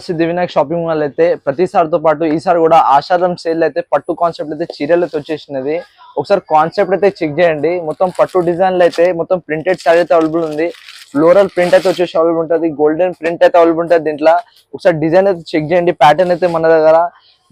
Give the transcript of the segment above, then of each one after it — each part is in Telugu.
సిద్ధి వినాయక్ షాపింగ్ మాల్ అయితే ప్రతిసారితో పాటు ఈసారి కూడా ఆషాఢం సేల్ అయితే పట్టు కాన్సెప్ట్ అయితే చీరలు అయితే వచ్చేసినది. ఒకసారి కాన్సెప్ట్ అయితే చెక్ చేయండి. మొత్తం పట్టు డిజైన్లు అయితే మొత్తం ప్రింటెడ్ శారీ అయితే అవైలబుల్ ఉంది. ఫ్లోరల్ ప్రింట్ అయితే వచ్చేసి అవైలబుల్ ఉంటుంది. గోల్డెన్ ప్రింట్ అయితే అవైలబుల్ ఉంటుంది. దీంట్లో ఒకసారి డిజైన్ అయితే చెక్ చేయండి. ప్యాటర్న్ అయితే మన దగ్గర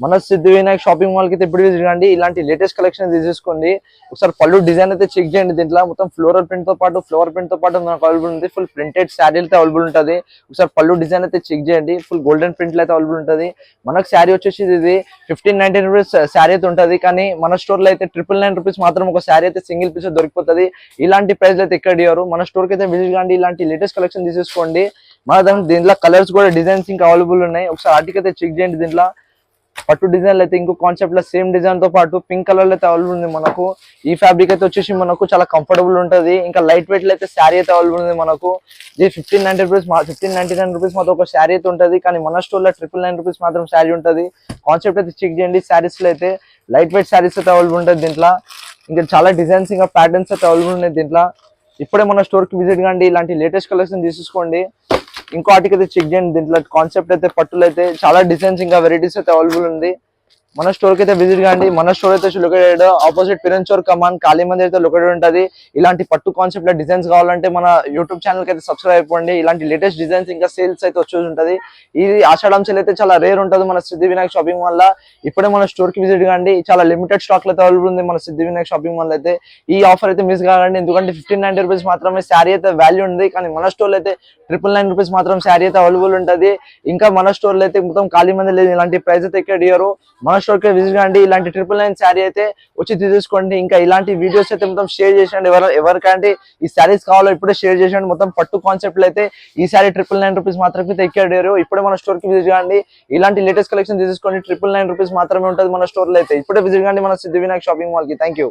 మన సిద్ధి వినాయక్ షాపింగ్ మాల్ కి అయితే ఇప్పుడు విజిట్ కండి. ఇలాంటి లేటెస్ట్ కలెక్షన్ తీసుకోండి. ఒకసారి పళ్ళు డిజైన్ అయితే చెక్ చేయండి. దీంట్లో మొత్తం ఫ్లోరల్ ప్రింట్ తో పాటు ఫ్లవర్ ప్రింట్ తో పాటు మనకు అవైలబుల్ ఉంది. ఫుల్ ప్రింటెడ్ శారీ అయితే అవైలబుల్ ఉంటుంది. ఒకసారి పళ్ళు డిజైన్ అయితే చెక్ చేయండి. ఫుల్ గోల్డెన్ ప్రింట్ అయితే అవైలబుల్ ఉంటుంది. మనకు శారీ వచ్చేసి ఇది 1519 రూపీస్ శారీ అయితే ఉంటుంది. కానీ మన స్టోర్ లో అయితే 999 రూపీస్ మాత్రం ఒక శారీ అయితే సింగిల్ పీస్ దొరికిపోతుంది. ఇలాంటి ప్రైస్ అయితే ఎక్కడ ఇవ్వరు. మన స్టోర్ కి అయితే విజిట్ కండి. ఇలాంటి లేటెస్ట్ కలెక్షన్ తీసుకోండి. మన దీంట్లో కలర్స్ కూడా డిజైన్స్ ఇంకా అవైలబుల్ ఉన్నాయి. ఒకసారి ఆర్టికల్ అయితే చెక్ చేయండి. దీంట్లో పట్టు డిజైన్ అయితే ఇంకో కాన్సెప్ట్ లో సేమ్ డిజైన్ తో పాటు పింక్ కలర్ అయితే అవైలబుల్ ఉంది. మనకు ఈ ఫ్యాబ్రిక్ అయితే వచ్చేసి మనకు చాలా కంఫర్టబుల్ ఉంటుంది. ఇంకా లైట్ వెయిట్ లో అయితే శారీ అయితే అవైలబుల్ ఉంది. మనకు ఇది 1599 రూపీస్ మాత్రం ఒక శారీ అయితే ఉంటుంది. కానీ మన స్టోర్ లో 999 రూపీస్ మాత్రం శారీ ఉంటుంది. కాన్సెప్ట్ అయితే చెక్ చేయండి. శారీస్ లో అయితే లైట్ వెయిట్ శారీస్ అయితే అవైలబుల్ ఉంటుంది. దీంట్లో ఇంకా చాలా డిజైన్స్ ఇంకా ప్యాటర్న్స్ అయితే అవైలబుల్ ఉన్నాయి. దీంట్లో ఇప్పుడే మన స్టోర్ కి విజిట్ కండి. ఇలాంటి లేటెస్ట్ కలెక్షన్ తీసుకోండి. ఇంకో ఆర్టికల్ అయితే చెక్ చేయండి. దీంట్లో కాన్సెప్ట్ అయితే పట్టులు అయితే చాలా డిజైన్స్ ఇంకా వెరైటీస్ అయితే అవైలబుల్ ఉంది. మన స్టోర్ కి అయితే విజిట్ కండి. మన స్టోర్ అయితే లొకేటెడ్ ఆపోజిట్ పిరంచోర్ కమాన్ కాళీ మందిర్ అయితే లొకేటెడ్ ఉంటుంది. ఇలాంటి పట్టు కాన్సెప్ట్ లో డిజైన్స్ కావాలంటే మన యూట్యూబ్ ఛానల్ కి అయితే సబ్స్క్రైబ్ అయిపోండి. ఇలాంటి లేటెస్ట్ డిజైన్స్ ఇంకా సేల్స్ అయితే వచ్చేసి ఉంటుంది. ఈ ఆషాఢం సేల్ అయితే చాలా రేర్ ఉంటుంది మన సిద్ధి వినాయక్ షాపింగ్ మాల్ లో. ఇప్పుడే మన స్టోర్ కి విజిట్ కండి. చాలా లిమిటెడ్ స్టాక్ అయితే అవైలబుల్ ఉంది మన సిద్ధి వినాయక్ షాపింగ్ మాల్ అయితే. ఈ ఆఫర్ అయితే మిస్ కాకండి. ఎందుకంటే 1590 రూపీస్ మాత్రమే శారీ అయితే వాల్యూ ఉంది. కానీ మన స్టోర్ లో అయితే 999 రూపీస్ మాత్రం శారీ అయితే అవైలబుల్ ఉంటుంది. ఇంకా మన స్టోర్ లో అయితే మొత్తం ఖాళీ మంది లేదు. ఇలాంటి ప్రైస్ అయితే ఇక్కడ ఇయ్యరు. మన స్టోర్ కి విజిట్ కండి. ఇలాంటి 999 శారీ అయితే వచ్చి తీసుకోండి. ఇంకా ఇలాంటి వీడియోస్ అయితే మొత్తం షేర్ చేసండి. ఎవరికంటే ఈ శారీస్ కావాలో ఇప్పుడే షేర్ చేసండి. మొత్తం పట్టు కాన్సెప్ట్ లో అయితే ఈ శారీ 999 రూపీస్ మాత్రమే ఎక్కారు. ఇప్పుడే మన స్టోర్ కి విజిట్ కండి. ఇలాంటి లేటెస్ట్ కలెక్షన్ తీసుకోండి. 999 రూపీస్ మాత్రమే ఉంటుంది మన స్టోర్ లో అయితే. ఇప్పుడే విజిట్ కండి మన సిద్ధి వినాయక్ షాపింగ్ మాల్ కి. Thank you.